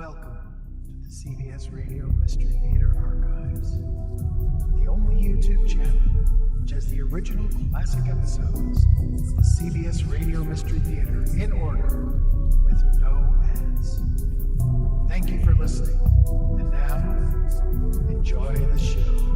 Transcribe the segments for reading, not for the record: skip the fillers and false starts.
Welcome to the CBS Radio Mystery Theater Archives, the only YouTube channel which has the original classic episodes of the CBS Radio Mystery Theater in order with no ads. Thank you for listening, and now, enjoy the show.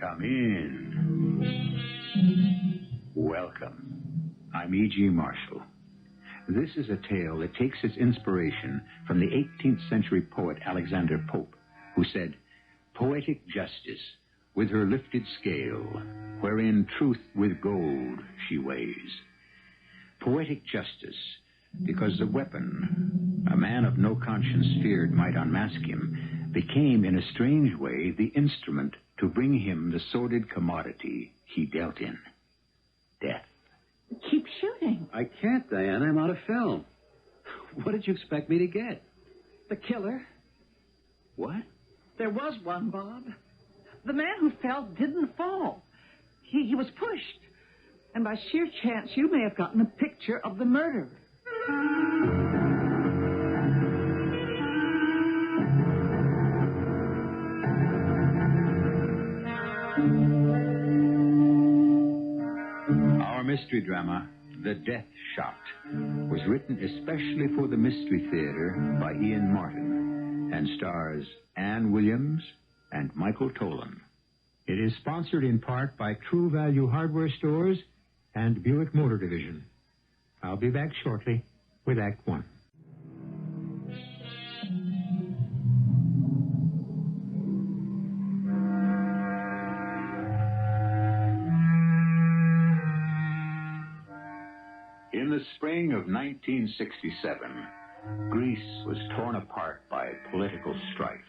Come in. Welcome. I'm E.G. Marshall. This is a tale that takes its inspiration from the 18th century poet Alexander Pope, who said, "Poetic justice, with her lifted scale, wherein truth with gold she weighs." Poetic justice, because the weapon a man of no conscience feared might unmask him, became in a strange way the instrument to bring him the sordid commodity he dealt in. Death. Keep shooting. I can't, Diana. I'm out of film. What did you expect me to get? The killer. What? There was one, Bob. The man who fell didn't fall. He was pushed. And by sheer chance, you may have gotten a picture of the murderer. Our mystery drama, The Death Shot, was written especially for the Mystery Theater by Ian Martin and stars Ann Williams and Michael Tolan. It is sponsored in part by True Value Hardware Stores and Buick Motor Division. I'll be back shortly with Act One. In the spring of 1967, Greece was torn apart by political strife.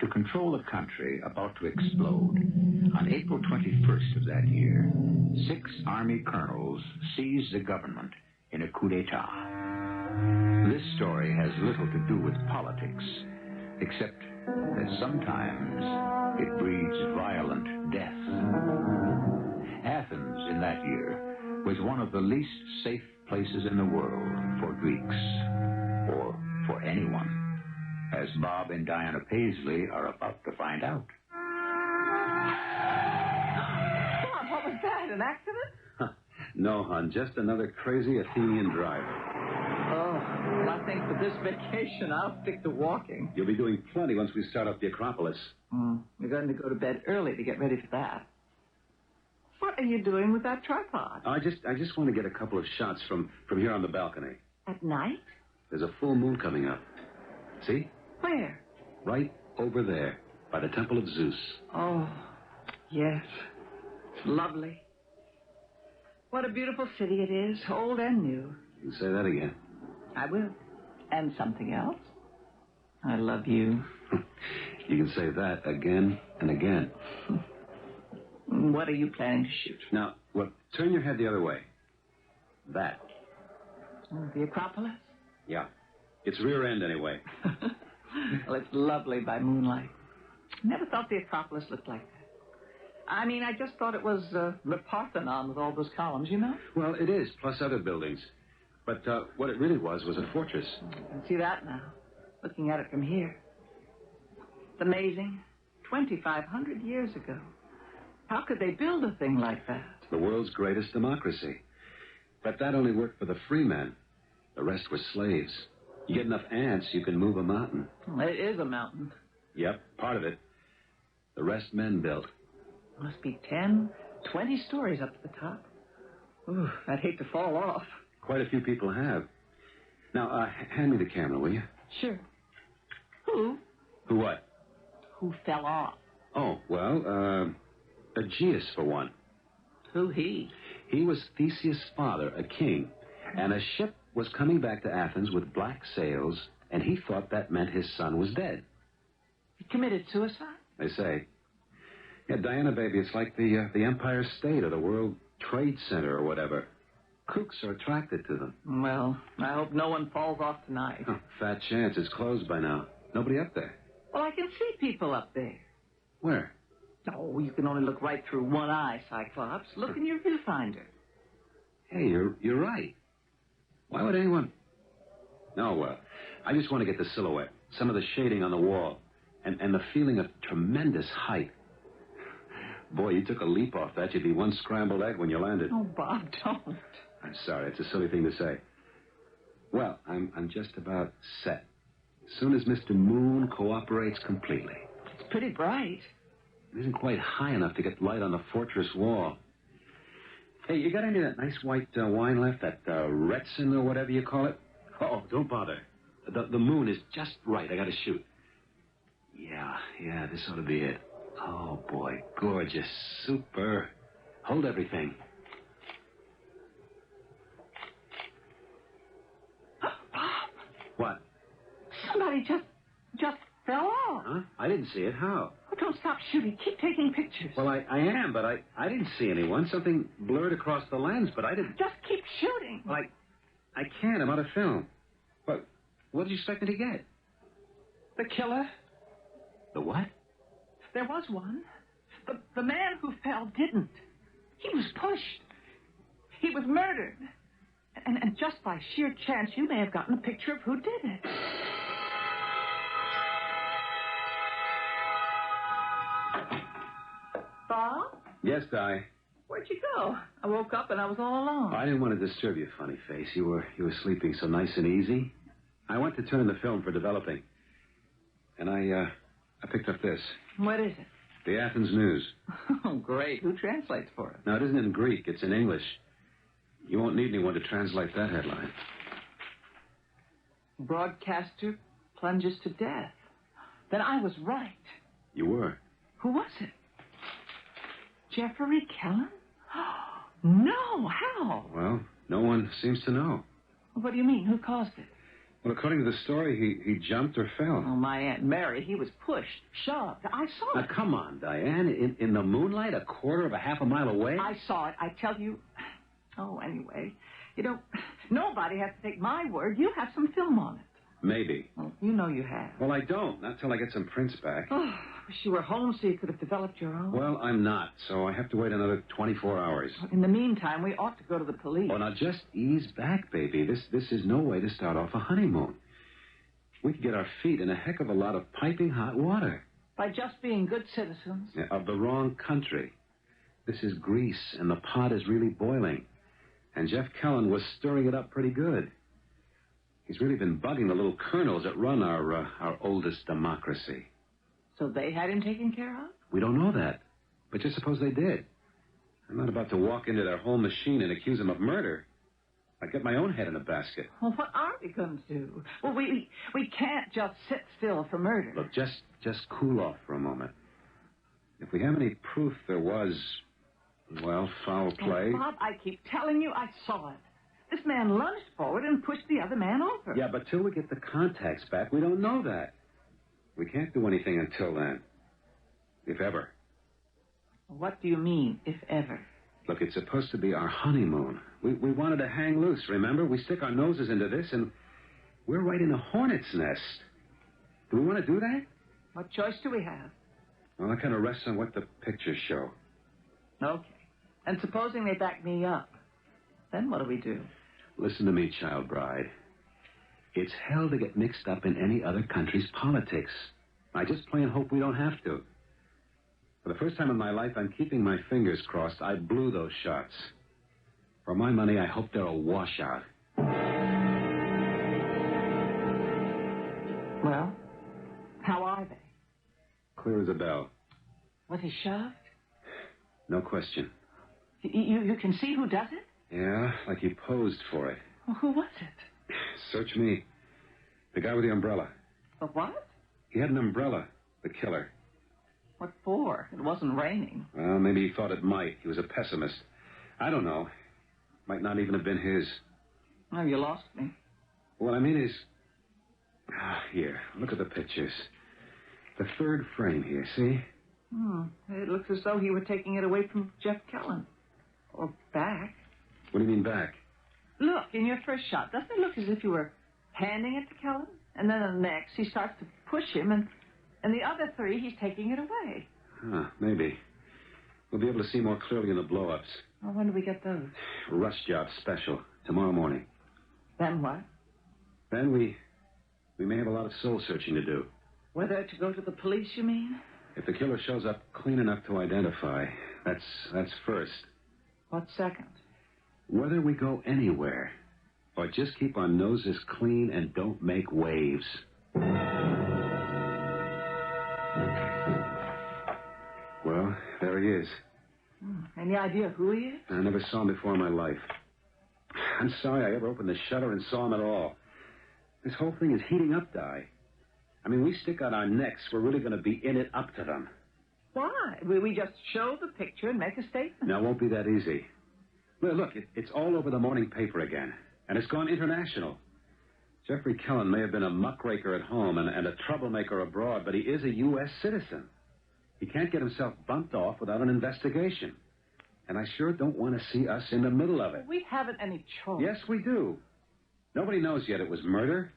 To control a country about to explode, on April 21st of that year, 6 army colonels seized the government in a coup d'etat. This story has little to do with politics, except that sometimes it breeds violent death. Athens in that year was one of the least safe places in the world for Greeks, or for anyone, as Bob and Diana Paisley are about to find out. Bob, what was that? An accident? No, hon. Just another crazy Athenian driver. Oh, well, I think for this vacation, I'll stick to walking. You'll be doing plenty once we start up the Acropolis. You're going to go to bed early to get ready for that. What are you doing with that tripod? I just want to get a couple of shots from here on the balcony. At night? There's a full moon coming up. See? Where? Right over there, by the Temple of Zeus. Oh, yes. It's lovely. What a beautiful city it is, old and new. You can say that again. I will. And something else. I love you. You can say that again and again. What are you planning to shoot? Now, look, turn your head the other way. That. The Acropolis? Yeah. It's rear end, anyway. Well, it's lovely by moonlight. Never thought the Acropolis looked like that. I mean, I just thought it was the Parthenon with all those columns, you know? Well, it is, plus other buildings. But what it really was a fortress. You can see that now, looking at it from here. It's amazing. 2,500 years ago. How could they build a thing like that? The world's greatest democracy. But that only worked for the free men. The rest were slaves. You get enough ants, you can move a mountain. Well, it is a mountain. Yep, part of it. The rest men built. Must be 10, 20 stories up to the top. Ooh, I'd hate to fall off. Quite a few people have. Now, hand me the camera, will you? Sure. Who? Who what? Who fell off? Oh, well, Aegeus, for one. Who he? He was Theseus' father, a king, and a ship was coming back to Athens with black sails, and he thought that meant his son was dead. He committed suicide? They say. Yeah, Diana, baby, it's like the Empire State or the World Trade Center or whatever. Kooks are attracted to them. Well, I hope no one falls off tonight. Oh, fat chance. It's closed by now. Nobody up there. Well, I can see people up there. Where? Oh, you can only look right through one eye, Cyclops. Look in your viewfinder. Hey, you're right. Why would anyone... No, well, I just want to get the silhouette, some of the shading on the wall, and the feeling of tremendous height. Boy, you took a leap off that. You'd be one scrambled egg when you landed. Oh, Bob, don't. I'm sorry. It's a silly thing to say. Well, I'm just about set. As soon as Mr. Moon cooperates completely. It's pretty bright. It isn't quite high enough to get light on the fortress wall. Hey, you got any of that nice white wine left? That Retsin or whatever you call it? Oh, don't bother. The moon is just right. I got to shoot. Yeah, this ought to be it. Oh, boy, gorgeous. Super. Hold everything. Bob. What? Somebody just fell off. Huh? I didn't see it. How? Oh, don't stop shooting. Keep taking pictures. Well, I am, but I didn't see anyone. Something blurred across the lens, but I didn't... Just keep shooting. Well, I can't. I'm out of film. What did you expect me to get? The killer? The what? There was one. The man who fell didn't. He was pushed. He was murdered. And just by sheer chance, you may have gotten a picture of who did it. Bob? Yes, Di. Where'd you go? I woke up and I was all alone. I didn't want to disturb you, funny face. You were sleeping so nice and easy. I went to turn in the film for developing. And I picked up this. What is it? The Athens News. Oh, great. Who translates for it? Now, it isn't in Greek. It's in English. You won't need anyone to translate that headline. Broadcaster plunges to death. Then I was right. You were. Who was it? Jeffrey Kellen? No, how? Well, no one seems to know. What do you mean? Who caused it? Well, according to the story, he jumped or fell. Oh, my Aunt Mary, he was pushed, shoved. I saw Now, it. come on, Diane. In the moonlight, a quarter of a half a mile away? I saw it. I tell you. Oh, anyway, nobody has to take my word. You have some film on it. Maybe. Well, you know you have. Well, I don't. Not till I get some prints back. Oh, wish you were home so you could have developed your own. Well, I'm not, so I have to wait another 24 hours. In the meantime, we ought to go to the police. Oh, now just ease back, baby. This is no way to start off a honeymoon. We could get our feet in a heck of a lot of piping hot water. By just being good citizens. Yeah, of the wrong country. This is Greece, and the pot is really boiling. And Jeff Kellen was stirring it up pretty good. He's really been bugging the little colonels that run our oldest democracy. So they had him taken care of? We don't know that. But just suppose they did. I'm not about to walk into their whole machine and accuse them of murder. I'd get my own head in a basket. Well, what are we going to do? Well, we can't just sit still for murder. Look, just cool off for a moment. If we have any proof there was, well, foul play... Oh, Bob, I keep telling you I saw it. This man lunged forward and pushed the other man over. Yeah, but till we get the contacts back, we don't know that. We can't do anything until then. If ever. What do you mean, if ever? Look, it's supposed to be our honeymoon. We wanted to hang loose, remember? We stick our noses into this, and we're right in a hornet's nest. Do we want to do that? What choice do we have? Well, that kind of rests on what the pictures show. Okay. And supposing they back me up, then what do we do? Listen to me, child bride. It's hell to get mixed up in any other country's politics. I just plain hope we don't have to. For the first time in my life, I'm keeping my fingers crossed I blew those shots. For my money, I hope they're a washout. Well, how are they? Clear as a bell. Was he shoved? No question. You can see who does it? Yeah, like he posed for it. Well, who was it? Search me. The guy with the umbrella. The what? He had an umbrella, the killer. What for? It wasn't raining. Well, maybe he thought it might. He was a pessimist. I don't know. Might not even have been his. Oh, you lost me. What I mean is... here, look at the pictures. The third frame here, see? It looks as though he were taking it away from Jeff Kellen. Or back. What do you mean back? Look, in your first shot, doesn't it look as if you were handing it to Kellen? And then in the next, he starts to push him, and the other three, he's taking it away. Huh, maybe. We'll be able to see more clearly in the blow-ups. Well, when do we get those? Rush job special. Tomorrow morning. Then what? Then we may have a lot of soul-searching to do. Whether to go to the police, you mean? If the killer shows up clean enough to identify, that's first. What's second? Whether we go anywhere, or just keep our noses clean and don't make waves. Well, there he is. Any idea who he is? I never saw him before in my life. I'm sorry I ever opened the shutter and saw him at all. This whole thing is heating up, Di. I mean, we stick out our necks, we're really going to be in it up to them. Why? We just show the picture and make a statement. Now, it won't be that easy. Look, it's all over the morning paper again, and it's gone international. Jeffrey Kellen may have been a muckraker at home and a troublemaker abroad, but he is a U.S. citizen. He can't get himself bumped off without an investigation. And I sure don't want to see us in the middle of it. We haven't any choice. Yes, we do. Nobody knows yet it was murder.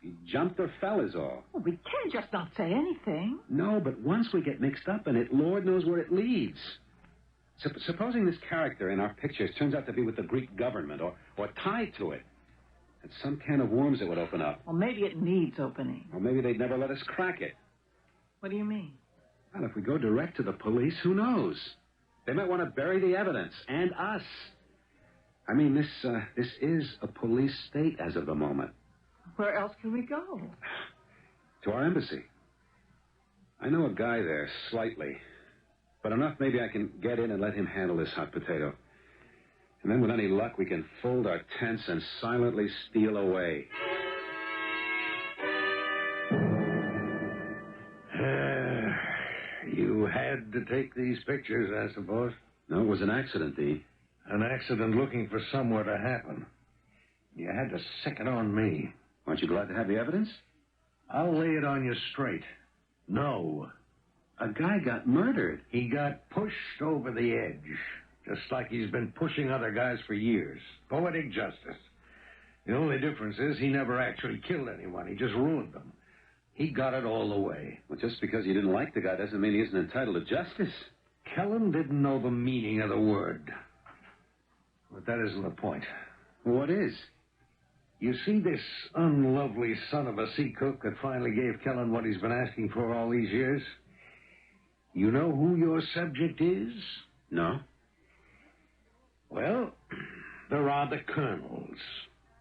He jumped or fell is all. Well, we can't just not say anything. No, but once we get mixed up in it, Lord knows where it leads. Supposing this character in our pictures turns out to be with the Greek government or tied to it. It's some can of worms that would open up. Well, maybe it needs opening. Or maybe they'd never let us crack it. What do you mean? Well, if we go direct to the police, who knows? They might want to bury the evidence, and us. I mean, this is a police state as of the moment. Where else can we go? To our embassy. I know a guy there, slightly. But enough maybe I can get in and let him handle this hot potato. And then with any luck, we can fold our tents and silently steal away. You had to take these pictures, I suppose? No, it was an accident, Dean. An accident looking for somewhere to happen. You had to sick it on me. Aren't you glad to have the evidence? I'll lay it on you straight. No. A guy got murdered. He got pushed over the edge, just like he's been pushing other guys for years. Poetic justice. The only difference is he never actually killed anyone. He just ruined them. He got it all the way. Well, just because you didn't like the guy doesn't mean he isn't entitled to justice. Kellen didn't know the meaning of the word. But that isn't the point. What is? You see this unlovely son of a sea cook that finally gave Kellen what he's been asking for all these years? You know who your subject is? No. Well, there are the colonels.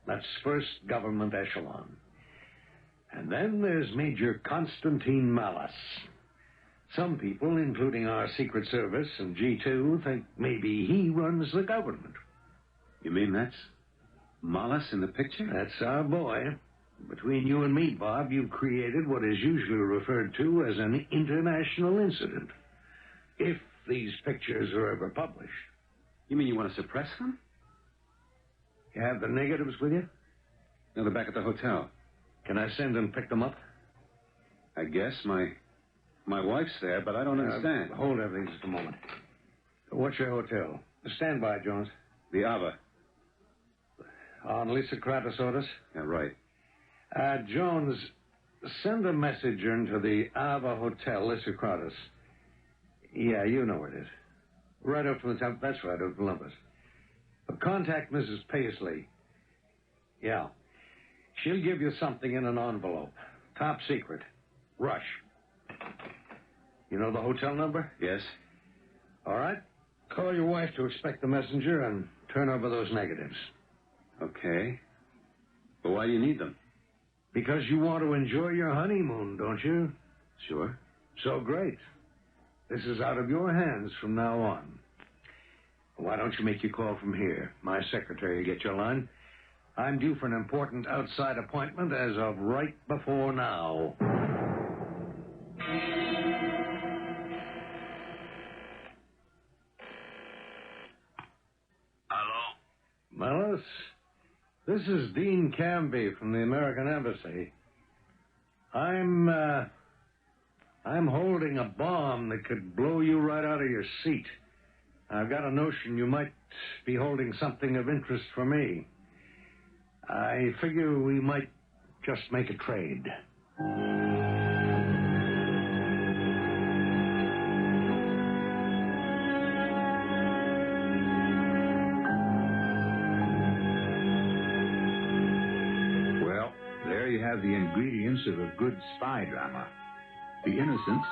That's first government echelon. And then there's Major Constantine Malice. Some people, including our Secret Service and G2, think maybe he runs the government. You mean that's Malice in the picture? That's our boy. Between you and me, Bob, you've created what is usually referred to as an international incident. If these pictures are ever published. You mean you want to suppress them? You have the negatives with you? No, they're back at the hotel. Can I send and pick them up? I guess. My wife's there, but I don't understand. Hold everything just a moment. What's your hotel? Stand by, Jones. The Ava. On Lisa Kratos orders? Yeah, right. Jones, send a messenger into the Ava Hotel, Lisa Kratos. Yeah, you know where it is. Right up from the top. That's right, over Columbus. Contact Mrs. Paisley. Yeah. She'll give you something in an envelope. Top secret. Rush. You know the hotel number? Yes. All right. Call your wife to expect the messenger and turn over those negatives. Okay. But why do you need them? Because you want to enjoy your honeymoon, don't you? Sure. So great. This is out of your hands from now on. Why don't you make your call from here? My secretary will get your line. I'm due for an important outside appointment as of right before now. Hello? Malice, this is Dean Canby from the American Embassy. I'm holding a bomb that could blow you right out of your seat. I've got a notion you might be holding something of interest for me. I figure we might just make a trade. Well, there you have the ingredients of a good spy drama. The innocents,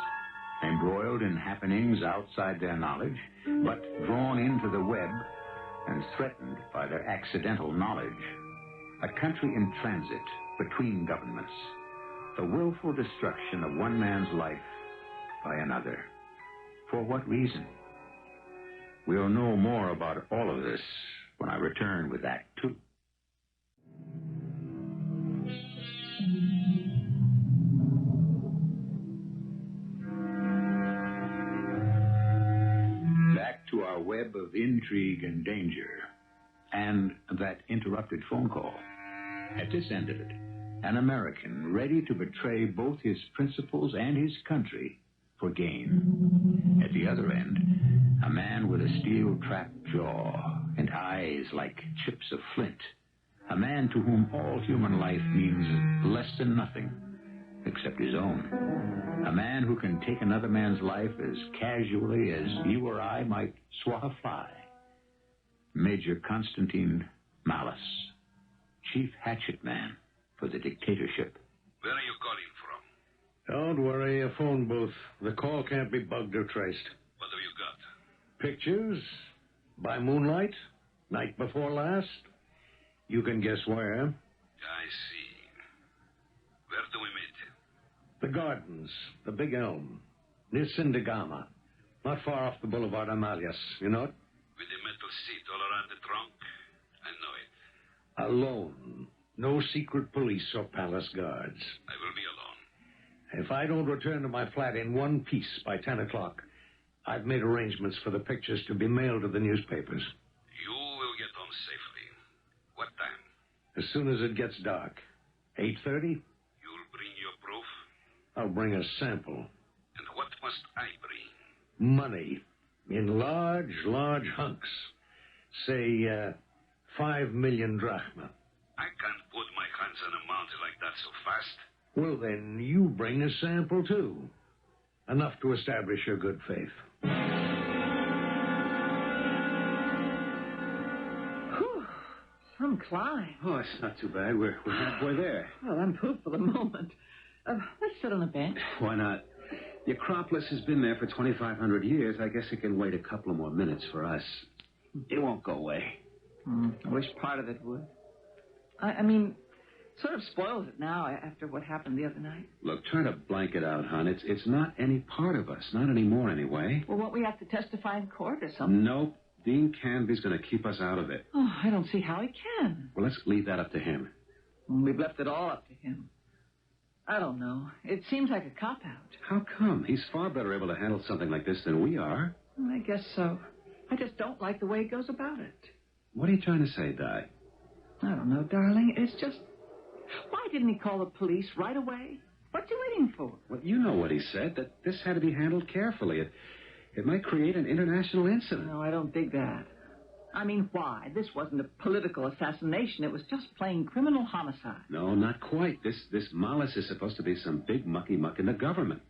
embroiled in happenings outside their knowledge, but drawn into the web and threatened by their accidental knowledge. A country in transit between governments. The willful destruction of one man's life by another. For what reason? We'll know more about all of this when I return with Act 2. Back to our web of intrigue and danger, and that interrupted phone call. At this end of it, an American ready to betray both his principles and his country for gain. At the other end, a man with a steel-trapped jaw and eyes like chips of flint. A man to whom all human life means less than nothing, except his own. A man who can take another man's life as casually as you or I might swat a fly. Major Constantine Malice, Chief Hatchet Man for the dictatorship. Where are you calling from? Don't worry, a phone booth. The call can't be bugged or traced. What have you got? Pictures? By moonlight? Night before last? You can guess where. I see. Where do we meet? The gardens, the big elm, near Sindagama. Not far off the Boulevard Amalias, you know it? With the metal seat all around the trunk? I know it. Alone. No secret police or palace guards. I will be alone. If I don't return to my flat in one piece by 10 o'clock, I've made arrangements for the pictures to be mailed to the newspapers. You will get home safely. What time? As soon as it gets dark. 8:30? You'll bring your proof? I'll bring a sample. And what must I bring? Money. In large, large hunks. Say, 5 million drachma. I can't put my hands on a mountain like that so fast. Well, then you bring a sample, too. Enough to establish your good faith. Whew. Some climb. Oh, it's not too bad. We're halfway there. Well, I'm pooped for the moment. Let's sit on a bench. Why not? The Acropolis has been there for 2,500 years. I guess it can wait a couple of more minutes for us. It won't go away. I wish part of it would. I mean, sort of spoils it now after what happened the other night. Look, try to blank it out, hon. It's not any part of us. Not anymore, anyway. Well, won't we have to testify in court or something? Nope. Dean Canby's going to keep us out of it. Oh, I don't see how he can. Well, let's leave that up to him. We've left it all up to him. I don't know. It seems like a cop-out. How come? He's far better able to handle something like this than we are. I guess so. I just don't like the way he goes about it. What are you trying to say, Di? I don't know, darling. It's just... Why didn't he call the police right away? What's he waiting for? Well, you know what he said, that this had to be handled carefully. It might create an international incident. No, I don't dig that. I mean, why? This wasn't a political assassination. It was just plain criminal homicide. No, not quite. This Malice is supposed to be some big mucky-muck in the government.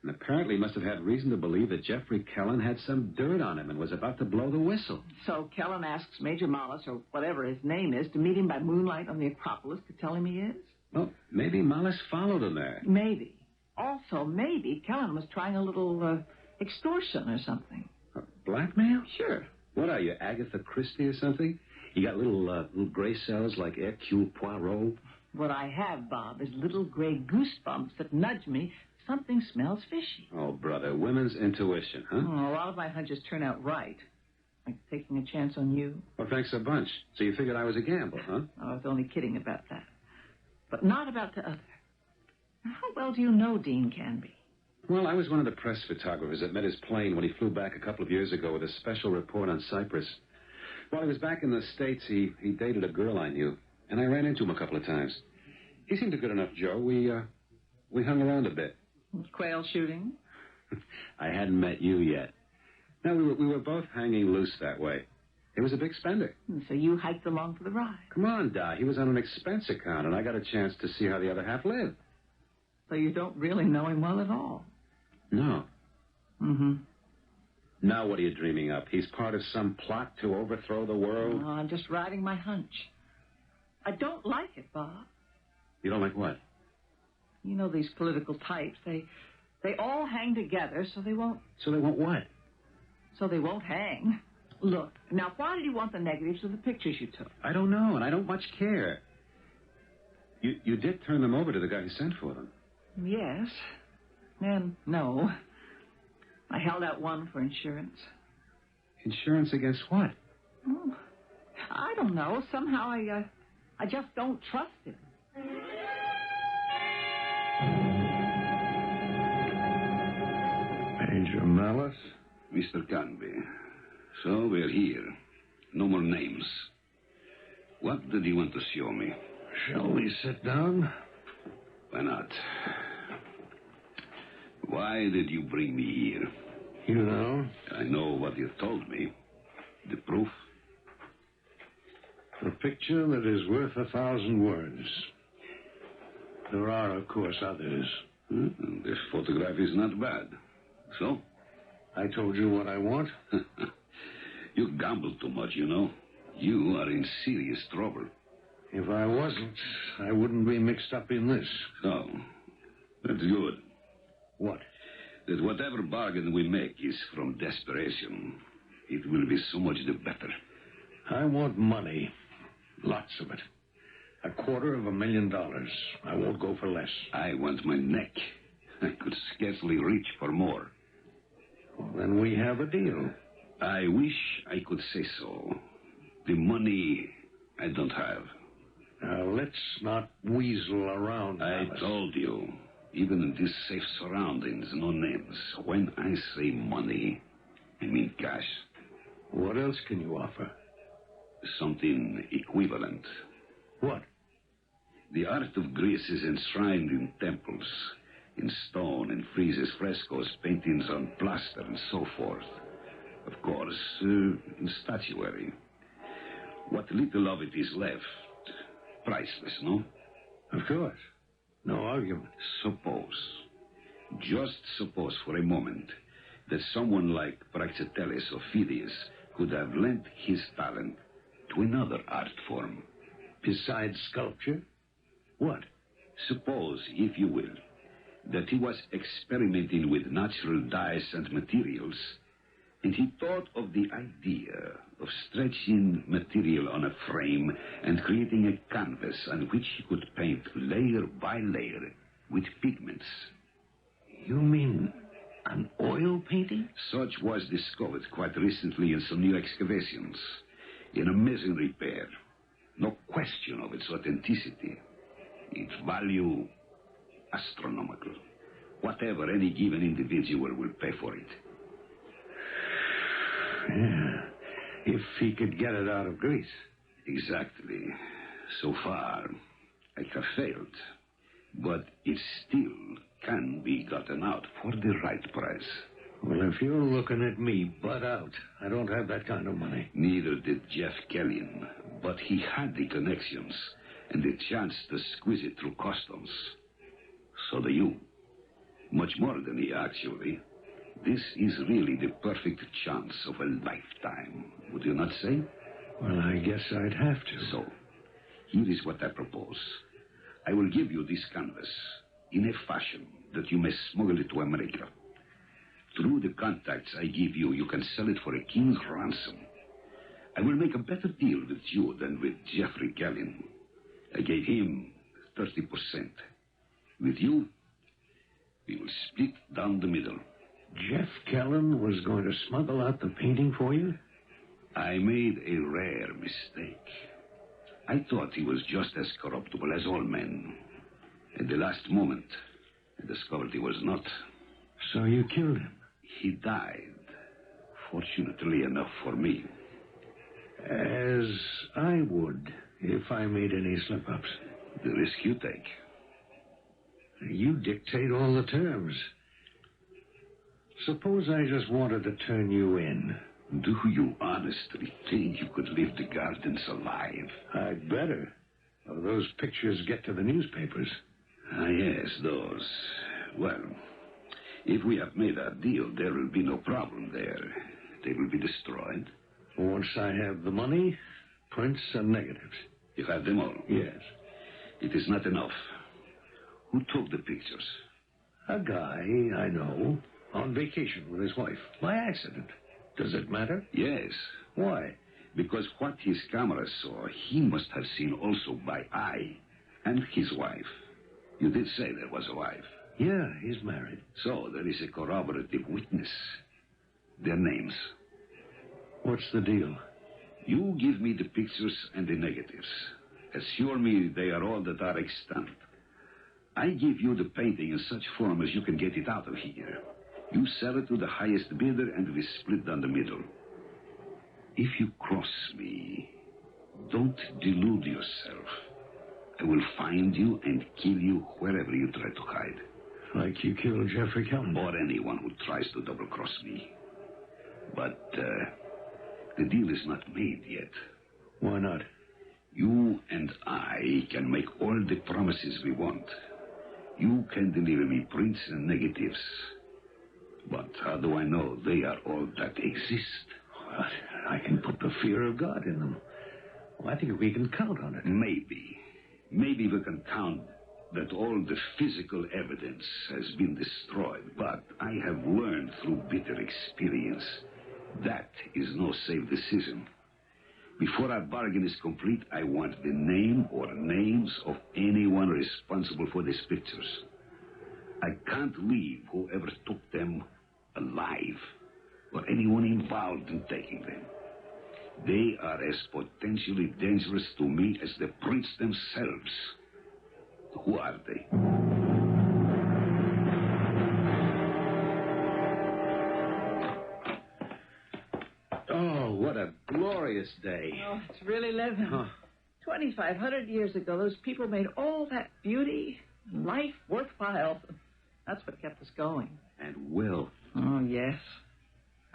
And apparently must have had reason to believe that Jeffrey Kellen had some dirt on him and was about to blow the whistle. So Kellen asks Major Malice, or whatever his name is, to meet him by moonlight on the Acropolis to tell him he is? Well, maybe Malice followed him there. Maybe. Also, maybe Kellen was trying a little extortion or something. Blackmail? Sure. What are you, Agatha Christie or something? You got little gray cells like Hercule Poirot? What I have, Bob, is little gray goosebumps that nudge me. Something smells fishy. Oh, brother, women's intuition, huh? Oh, a lot of my hunches turn out right. Like taking a chance on you. Well, thanks a bunch. So you figured I was a gamble, huh? I was only kidding about that. But not about the other. Now, how well do you know Dean Canby? Well, I was one of the press photographers that met his plane when he flew back a couple of years ago with a special report on Cyprus. While he was back in the States, he dated a girl I knew, and I ran into him a couple of times. He seemed a good enough Joe. We hung around a bit. Quail shooting? I hadn't met you yet. No, we were both hanging loose that way. He was a big spender. And so you hiked along for the ride. Come on, Di. He was on an expense account, and I got a chance to see how the other half lived. So you don't really know him well at all. No. Mm-hmm. Now what are you dreaming up? He's part of some plot to overthrow the world? Oh, I'm just riding my hunch. I don't like it, Bob. You don't like what? You know these political types. They all hang together so they won't... So they want what? So they won't hang. Look, now why did you want the negatives of the pictures you took? I don't know, and I don't much care. You did turn them over to the guy who sent for them. Yes. And no. I held out one for insurance. Insurance against what? Oh, I don't know. Somehow I just don't trust him. Major Malice? Mr. Canby. So we're here. No more names. What did you want to show me? Shall we sit down? Why not? Why did you bring me here? You know. I know what you told me. The proof? A picture that is worth 1,000 words. There are, of course, others. This photograph is not bad. So? I told you what I want. You gamble too much, you know. You are in serious trouble. If I wasn't, I wouldn't be mixed up in this. Oh, that's good. What? That whatever bargain we make is from desperation. It will be so much the better. I want money. Lots of it. $250,000. I won't go for less. I want my neck. I could scarcely reach for more. Well, then we have a deal. I wish I could say so. The money I don't have. Now, let's not weasel around. I Alice. told you, even in these safe surroundings, no names. When I say money, I mean cash. What else can you offer? Something equivalent. What? The art of Greece is enshrined in temples, in stone, in friezes, frescoes, paintings on plaster, and so forth. Of course, in statuary. What little of it is left, priceless, no? Of course. No argument. Just suppose for a moment, that someone like Praxiteles or Phidias could have lent his talent to another art form. Besides sculpture? What? Suppose, if you will, that he was experimenting with natural dyes and materials, and he thought of the idea of stretching material on a frame and creating a canvas on which he could paint layer by layer with pigments. You mean an oil painting? Such was discovered quite recently in some new excavations, in a masonry pair. No question of its authenticity. Its value, astronomical. Whatever any given individual will pay for it. Yeah. If he could get it out of Greece. Exactly. So far, I have failed. But it still can be gotten out for the right price. Well, if you're looking at me, butt out. I don't have that kind of money. Neither did Jeff Kellin, but he had the connections and the chance to squeeze it through customs. So do you. Much more than he, actually. This is really the perfect chance of a lifetime, would you not say? Well, I guess I'd have to. So, here is what I propose. I will give you this canvas in a fashion that you may smuggle it to America. Through the contacts I give you, you can sell it for a king's ransom. I will make a better deal with you than with Jeffrey Kellin. I gave him 30%. With you, we will split down the middle. Jeff Kellin was going to smuggle out the painting for you? I made a rare mistake. I thought he was just as corruptible as all men. At the last moment, I discovered he was not. So you killed him? He died, fortunately enough for me. As I would, if I made any slip-ups. The risk you take. You dictate all the terms. Suppose I just wanted to turn you in. Do you honestly think you could leave the gardens alive? I'd better. Oh, those pictures get to the newspapers. Ah, yes, those. Well, if we have made a deal, there will be no problem there. They will be destroyed. Once I have the money, prints and negatives. You have them all? Yes. It is not enough. Who took the pictures? A guy I know, on vacation with his wife, by accident. Does it matter? Yes. Why? Because what his camera saw, he must have seen also by eye. And his wife. You did say there was a wife. Yeah, he's married. So there is a corroborative witness. Their names. What's the deal? You give me the pictures and the negatives. Assure me they are all that are extant. I give you the painting in such form as you can get it out of here. You sell it to the highest bidder and we split down the middle. If you cross me, don't delude yourself. I will find you and kill you wherever you try to hide. Like you killed Jeffrey Kelly. Or anyone who tries to double-cross me. But the deal is not made yet. Why not? You and I can make all the promises we want. You can deliver me prints and negatives. But how do I know they are all that exist? Well, I can put the fear of God in them. Well, I think we can count on it. Maybe. Maybe we can count that all the physical evidence has been destroyed. But I have learned through bitter experience that is no safe decision. Before our bargain is complete, I want the name or names of anyone responsible for these pictures. I can't leave whoever took them alive, or anyone involved in taking them. They are as potentially dangerous to me as the prints themselves. Who are they? Oh, what a glorious day. Oh, it's really living. Huh. 2,500 years ago, those people made all that beauty and life worthwhile. That's what kept us going. And Will. Oh, yes.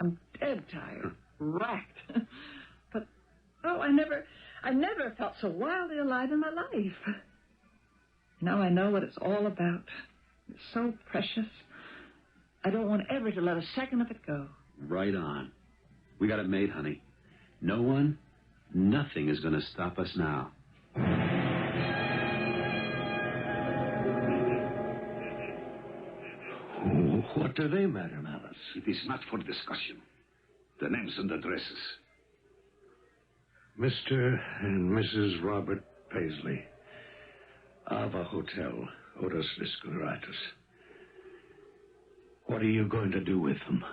I'm dead tired, racked. But, I never felt so wildly alive in my life. Now I know what it's all about. It's so precious. I don't want ever to let a second of it go. Right on. We got it made, honey. No one, nothing is going to stop us now. What do they matter, Malice? It is not for discussion. The names and addresses. Mr. and Mrs. Robert Paisley. Ava Hotel, Otis Viscoritis. What are you going to do with them?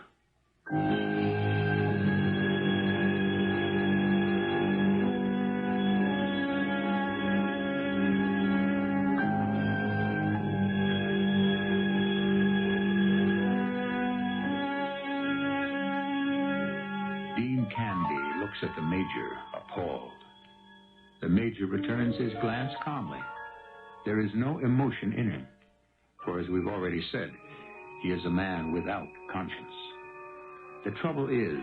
Dean Canby looks at the Major, appalled. The Major returns his glance calmly. There is no emotion in him, for as we've already said, he is a man without conscience. The trouble is,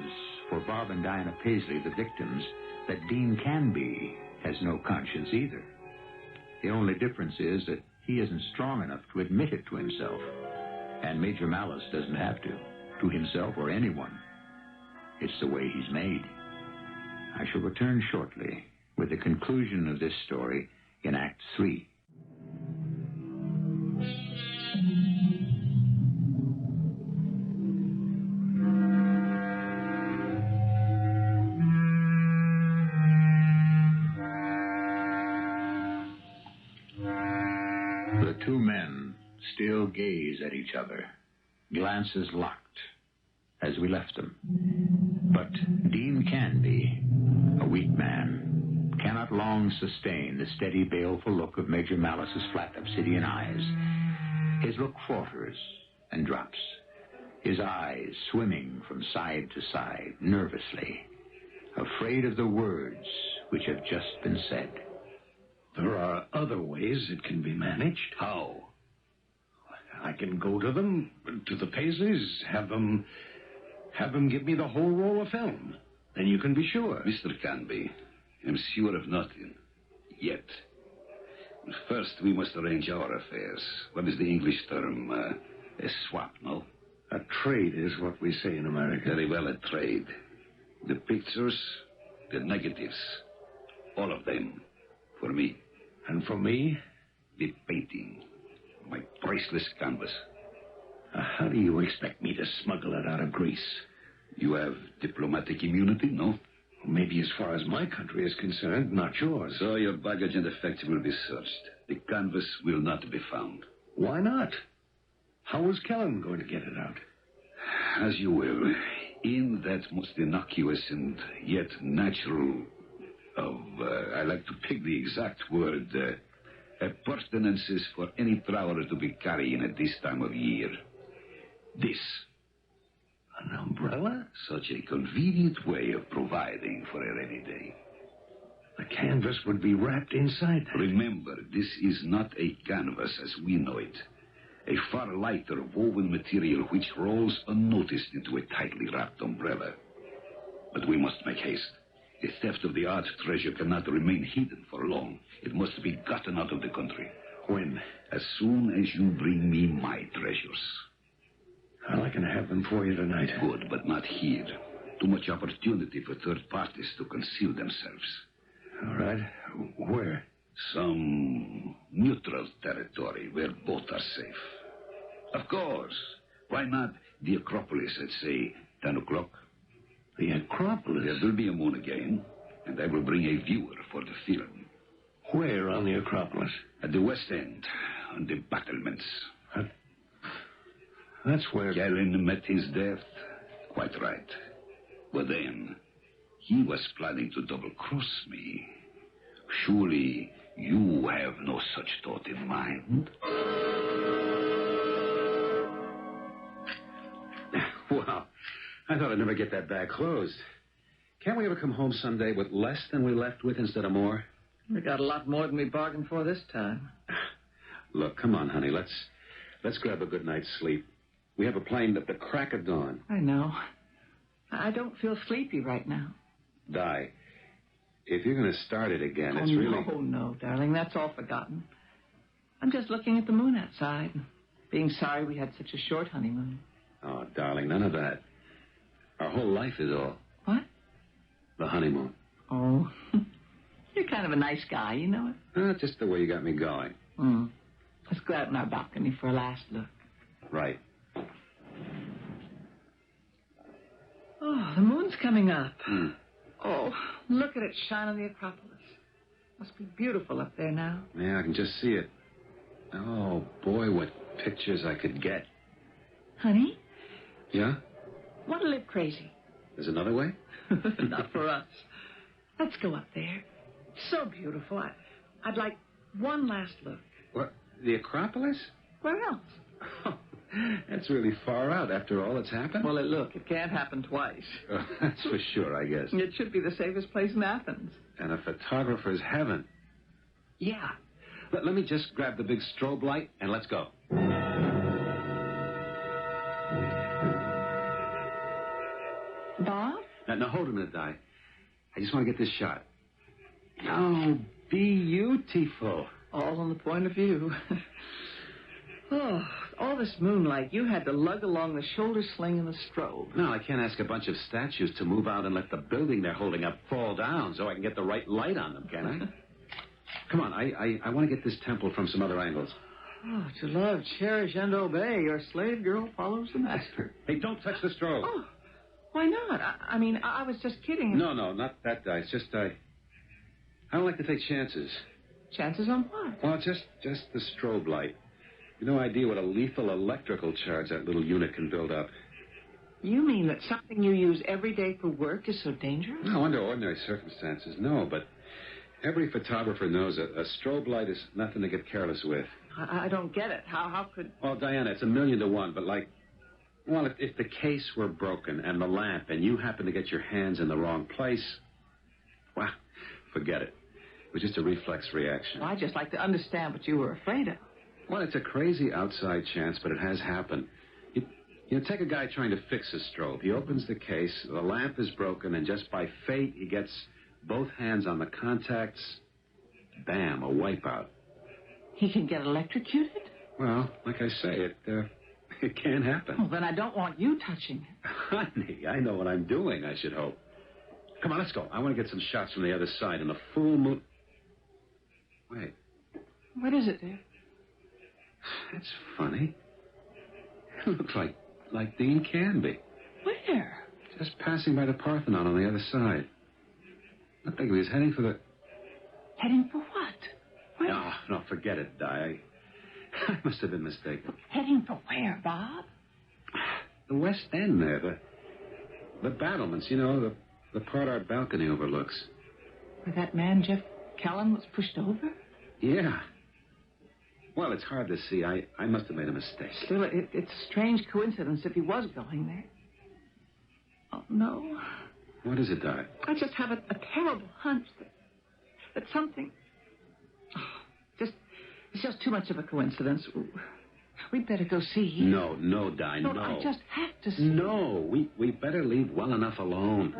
for Bob and Diana Paisley, the victims, that Dean Canby has no conscience either. The only difference is that he isn't strong enough to admit it to himself, and Major Malice doesn't have to himself or anyone. It's the way he's made. I shall return shortly with the conclusion of this story in Act 3. The two men still gaze at each other, glances locked, as we left them. But Dean Canby, a weak man, cannot long sustain the steady, baleful look of Major Malice's flat obsidian eyes. His look falters and drops, his eyes swimming from side to side, nervously, afraid of the words which have just been said. There are other ways it can be managed. How? I can go to them, to the Paisleys, have them Have him give me the whole roll of film. Then you can be sure. Mr. Canby, I'm sure of nothing. Yet. First, we must arrange our affairs. What is the English term? A swap, no? A trade is what we say in America. Very well, a trade. The pictures, the negatives, all of them, for me. And for me? The painting, my priceless canvas. How do you expect me to smuggle it out of Greece? You have diplomatic immunity, no? Maybe as far as my country is concerned, not yours. So your baggage and effects will be searched. The canvas will not be found. Why not? How is Kellen going to get it out? As you will. In that most innocuous and yet natural I like to pick the exact word, appurtenances for any traveler to be carrying at this time of year. This. An umbrella? Such a convenient way of providing for a rainy day. The canvas would be wrapped inside that. Remember, this is not a canvas as we know it. A far lighter woven material which rolls unnoticed into a tightly wrapped umbrella. But we must make haste. The theft of the art treasure cannot remain hidden for long. It must be gotten out of the country. When? As soon as you bring me my treasures. Well, I can have them for you tonight. Good, but not here. Too much opportunity for third parties to conceal themselves. All right. Where? Some neutral territory where both are safe. Of course. Why not the Acropolis at, say, 10 o'clock? The Acropolis? There will be a moon again, and I will bring a viewer for the film. Where on the Acropolis? At the West End, on the battlements. That's where... Kellen met his death. Quite right. But then, he was planning to double-cross me. Surely you have no such thought in mind? Well, I thought I'd never get that bag closed. Can't we ever come home someday with less than we left with instead of more? We got a lot more than we bargained for this time. Look, come on, honey. Let's grab a good night's sleep. We have a plane at the crack of dawn. I know. I don't feel sleepy right now. Di, if you're going to start it again, it's really... No, darling. That's all forgotten. I'm just looking at the moon outside, being sorry we had such a short honeymoon. Oh, darling, none of that. Our whole life is all. What? The honeymoon. Oh. You're kind of a nice guy, you know it? Just the way you got me going. Let's go out on our balcony for a last look. Right. Oh, the moon's coming up. Oh, look at it shine on the Acropolis. Must be beautiful up there now. Yeah, I can just see it. Oh, boy, what pictures I could get. Honey? Yeah? Want to live crazy? There's another way? Not for us. Let's go up there. So beautiful. I'd like one last look. What? The Acropolis? Where else? Oh, that's really far out after all that's happened. Well, look, it can't happen twice. That's for sure, I guess. It should be the safest place in Athens. And a photographer's heaven. Yeah. Let me just grab the big strobe light and let's go. Bob? Now, hold a minute, Di. I just want to get this shot. Oh, beautiful. All on the point of view. Oh, all this moonlight, you had to lug along the shoulder sling and the strobe. No, I can't ask a bunch of statues to move out and let the building they're holding up fall down so I can get the right light on them, can I? Come on, I want to get this temple from some other angles. Oh, to love, cherish, and obey, your slave girl follows the master. Hey, don't touch the strobe. Oh, why not? I mean, I was just kidding. No, not that, Di. It's just, I don't like to take chances. Chances on what? Well, just the strobe light. You no idea what a lethal electrical charge that little unit can build up. You mean that something you use every day for work is so dangerous? No, under ordinary circumstances, no, but every photographer knows a strobe light is nothing to get careless with. I don't get it. How could... Well, Diana, it's 1,000,000 to 1, but well, if the case were broken and the lamp and you happen to get your hands in the wrong place, well, forget it. It was just a reflex reaction. Well, I'd just like to understand what you were afraid of. Well, it's a crazy outside chance, but it has happened. You take a guy trying to fix a strobe. He opens the case, the lamp is broken, and just by fate, he gets both hands on the contacts. Bam, a wipeout. He can get electrocuted? Well, like I say, it can't happen. Well, then I don't want you touching it. Honey, I know what I'm doing, I should hope. Come on, let's go. I want to get some shots from the other side in the full moon. Wait. What is it, Dave? That's funny. It looks like Dean Canby. Where? Just passing by the Parthenon on the other side. I think he was heading for the... Heading for what? Where? No, forget it, Di. I must have been mistaken. Heading for where, Bob? The West End there, the battlements, you know, the part our balcony overlooks. Where that man, Jeff Kellen, was pushed over? Yeah. Well, it's hard to see. I must have made a mistake. Still, it's a strange coincidence if he was going there. Oh, no. What is it, Di? I just have a terrible hunch that something... It's just too much of a coincidence. We'd better go see. No, Di, no. I just have to see. No, we better leave well enough alone.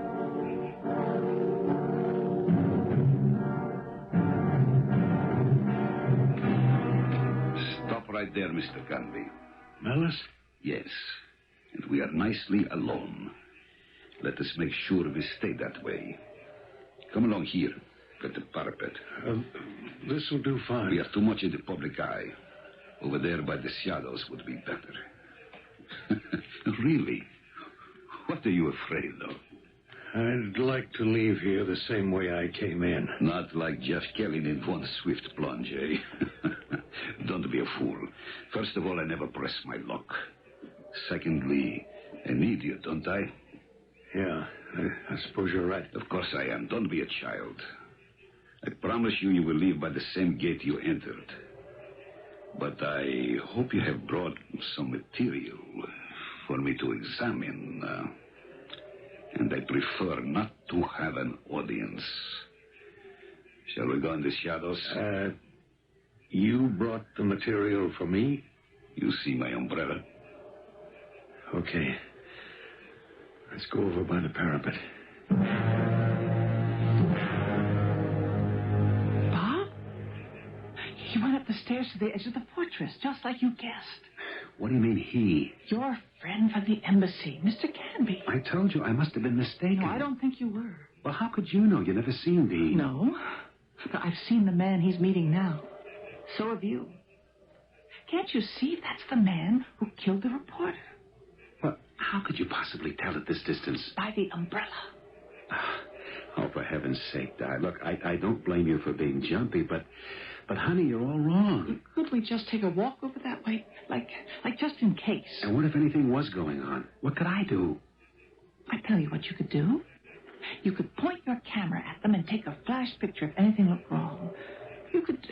Stop right there, Mr. Canby. Mellis? Yes. And we are nicely alone. Let us make sure we stay that way. Come along here. At the parapet. This will do fine. We are too much in the public eye. Over there by the shadows would be better. Really? What are you afraid of? I'd like to leave here the same way I came in. Not like Jeff Kelly in one swift plunge, eh? Don't be a fool. First of all, I never press my luck. Secondly, an idiot, don't I? Yeah, I suppose you're right. Of course I am. Don't be a child. I promise you will leave by the same gate you entered. But I hope you have brought some material for me to examine. And I prefer not to have an audience. Shall we go in the shadows? You brought the material for me? You see my umbrella? Okay. Let's go over by the parapet. He went up the stairs to the edge of the fortress, just like you guessed. What do you mean, he? Your friend from the embassy, Mr. Canby. I told you I must have been mistaken. No, I don't think you were. Well, how could you know? You never seen Dean. No. But I've seen the man he's meeting now. So have you. Can't you see that's the man who killed the reporter? Well, how could you possibly tell at this distance? By the umbrella. Oh, for heaven's sake, Di. Look, I don't blame you for being jumpy, but honey, you're all wrong. Could we just take a walk over that way? Like just in case. And what if anything was going on? What could I do? I tell you what you could do. You could point your camera at them and take a flash picture if anything looked wrong. You could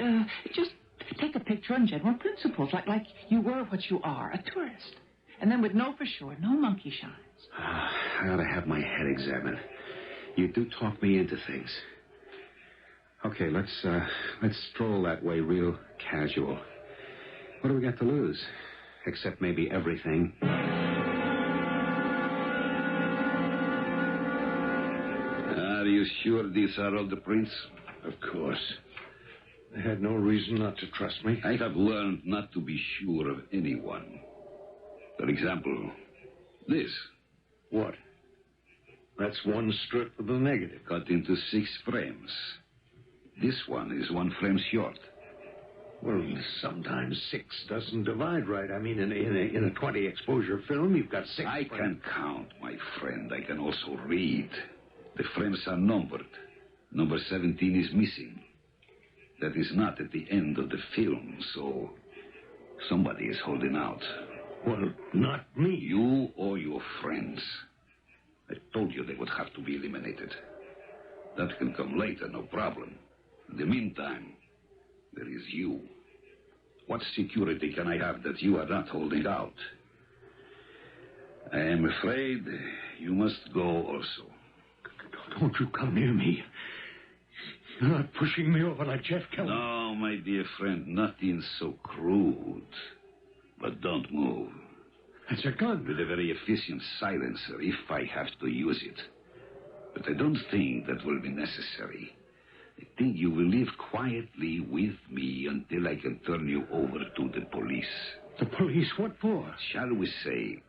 just take a picture on general principles, like you were what you are, a tourist. And then we'd know for sure, no monkey shines. I ought to have my head examined. You do talk me into things. Okay, let's stroll that way real casual. What do we got to lose? Except maybe everything. Are you sure these are all the prints? Of course. They had no reason not to trust me. I have learned not to be sure of anyone. For example, this. What? That's one strip of the negative. Cut into 6 frames. This one is 1 frame short. Well, sometimes 6 doesn't divide right. I mean, in a 20 exposure film, you've got 6. I can count, my friend. I can also read. The frames are numbered. Number 17 is missing. That is not at the end of the film, so somebody is holding out. Well, not me. You or your friends. I told you they would have to be eliminated. That can come later, no problem. In the meantime, there is you. What security can I have that you are not holding out? I am afraid you must go also. Don't you come near me. You're not pushing me over like Jeff Kelly. No, my dear friend, nothing so crude. But don't move. That's your gun. With a very efficient silencer, if I have to use it. But I don't think that will be necessary. I think you will live quietly with me until I can turn you over to the police. The police? What for? Shall we say,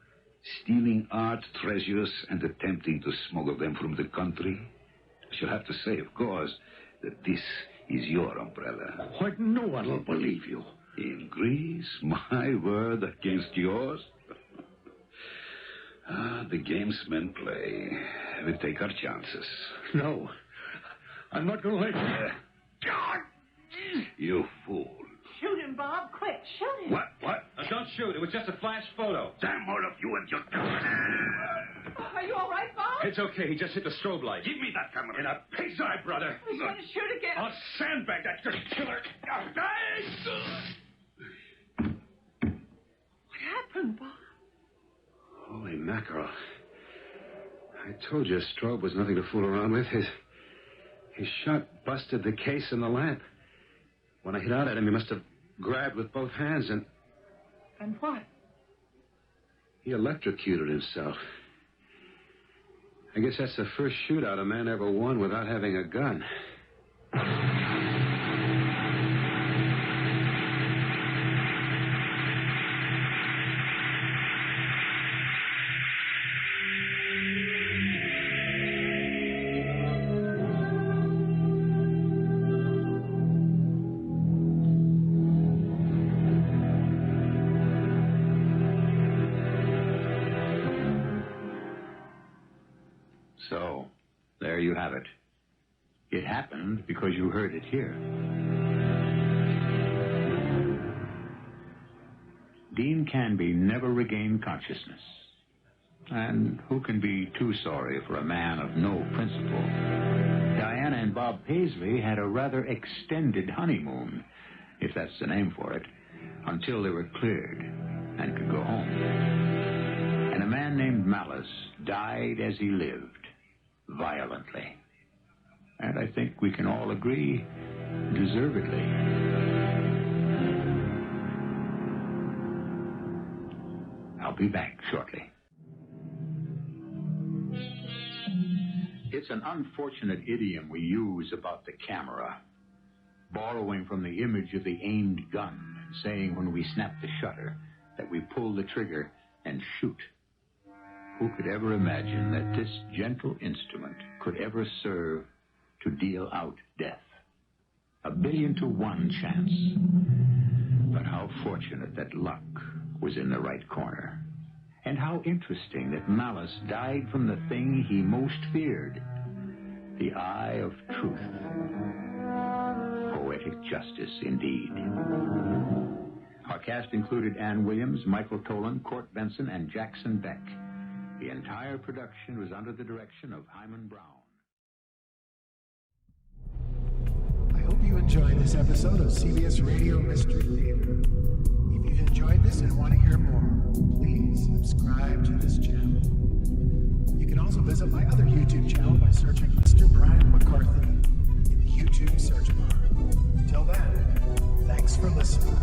stealing art treasures and attempting to smuggle them from the country? I shall have to say, of course, that this is your umbrella. Why, no one will believe you. In Greece, my word against yours. The games men play. We take our chances. No. I'm not going to let you. You fool. Shoot him, Bob. Quick, shoot him. What? Don't shoot. It was just a flash photo. Damn all of you and your gun. Are you all right, Bob? It's okay. He just hit the strobe light. Give me that camera. In a pig's eye, brother. He's going to shoot again. I'll sandbag that good killer. What happened, Bob? Holy mackerel. I told you strobe was nothing to fool around with. His shot busted the case in the lamp. When I hit out at him, he must have grabbed with both hands and... And what? He electrocuted himself. I guess that's the first shootout a man ever won without having a gun. So, there you have it. It happened because you heard it here. Dean Canby never regained consciousness. And who can be too sorry for a man of no principle? Diana and Bob Paisley had a rather extended honeymoon, if that's the name for it, until they were cleared and could go home. And a man named Malice died as he lived. Violently. And I think we can all agree, deservedly. I'll be back shortly. It's an unfortunate idiom we use about the camera, borrowing from the image of the aimed gun, and saying when we snap the shutter that we pull the trigger and shoot. Who could ever imagine that this gentle instrument could ever serve to deal out death? 1,000,000 to 1 chance. But how fortunate that luck was in the right corner. And how interesting that Malice died from the thing he most feared, the eye of truth. Poetic justice, indeed. Our cast included Ann Williams, Michael Tolan, Court Benson, and Jackson Beck. The entire production was under the direction of Hyman Brown. I hope you enjoyed this episode of CBS Radio Mystery Theater. If you've enjoyed this and want to hear more, please subscribe to this channel. You can also visit my other YouTube channel by searching Mr. Brian McCarthy in the YouTube search bar. Till then, thanks for listening.